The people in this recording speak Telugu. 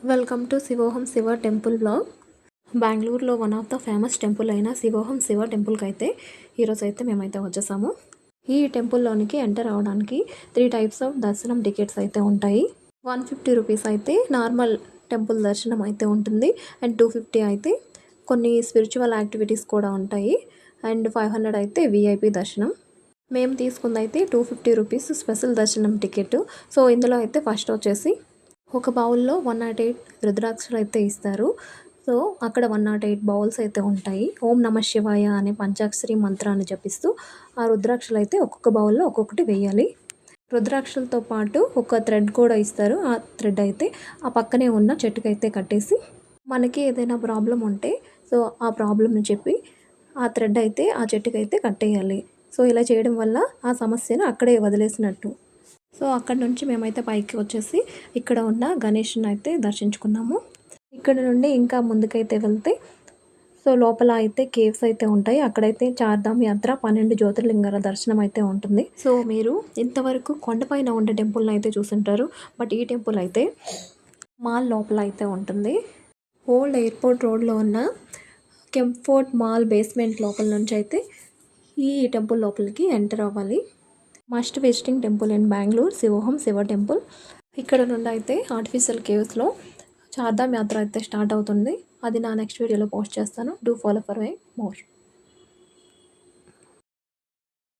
Welcome to Shivoham Shiva temple blog. బెంగళూరులో one of the famous temple అయిన శివోహం శివ టెంపుల్కి అయితే ఈరోజు అయితే మేమైతే వచ్చేసాము. ఈ టెంపుల్లోనికి ఎంటర్ అవ్వడానికి 3 టైప్స్ ఆఫ్ దర్శనం టికెట్స్ అయితే ఉంటాయి. 150 రూపీస్ అయితే నార్మల్ టెంపుల్ దర్శనం అయితే ఉంటుంది. అండ్ 250 అయితే కొన్ని స్పిరిచువల్ యాక్టివిటీస్ కూడా ఉంటాయి. అండ్ 500 అయితే విఐపి దర్శనం. మేము తీసుకుందైతే 250 రూపీస్ స్పెషల్ దర్శనం టికెట్. సో ఇందులో అయితే ఫస్ట్ వచ్చేసి ఒక బౌల్లో 108 రుద్రాక్షలు అయితే ఇస్తారు. సో అక్కడ 108 బౌల్స్ అయితే ఉంటాయి. ఓం నమ శివాయ అనే పంచాక్షరి మంత్రాన్ని జపిస్తూ ఆ రుద్రాక్షలు అయితే ఒక్కొక్క బౌల్లో ఒక్కొక్కటి వేయాలి. రుద్రాక్షలతో పాటు ఒక థ్రెడ్ కూడా ఇస్తారు. ఆ థ్రెడ్ అయితే ఆ పక్కనే ఉన్న చెట్టుకైతే కట్టేసి మనకి ఏదైనా ప్రాబ్లం ఉంటే సో ఆ ప్రాబ్లమ్ని చెప్పి ఆ థ్రెడ్ అయితే ఆ చెట్టుకైతే కట్టేయాలి. సో ఇలా చేయడం వల్ల ఆ సమస్యను అక్కడే వదిలేసినట్టు. సో అక్కడ నుంచి మేమైతే పైకి వచ్చేసి ఇక్కడ ఉన్న గణేష్ని అయితే దర్శించుకున్నాము. ఇక్కడ నుండి ఇంకా ముందుకైతే వెళ్తే సో లోపల అయితే కేవ్స్ అయితే ఉంటాయి. అక్కడైతే చార్ధామ్ యాత్ర 12 జ్యోతిర్లింగాల దర్శనం అయితే ఉంటుంది. సో మీరు ఇంతవరకు కొండపైన ఉండే టెంపుల్ని అయితే చూసుంటారు. బట్ ఈ టెంపుల్ అయితే మాల్ లోపల అయితే ఉంటుంది. ఓల్డ్ ఎయిర్పోర్ట్ రోడ్లో ఉన్న కెంఫోర్ట్ మాల్ బేస్మెంట్ లోపల నుంచి అయితే ఈ టెంపుల్ లోపలికి ఎంటర్ అవ్వాలి. Must visiting temple in Bengaluru Shivoham Shiva temple. ఇక్కడ నుండి అయితే ఆర్టిఫిషియల్ కేవ్స్లో చార్ధామ్ యాత్ర అయితే స్టార్ట్ అవుతుంది. అది నా నెక్స్ట్ వీడియోలో పోస్ట్ చేస్తాను. Do follow for my more.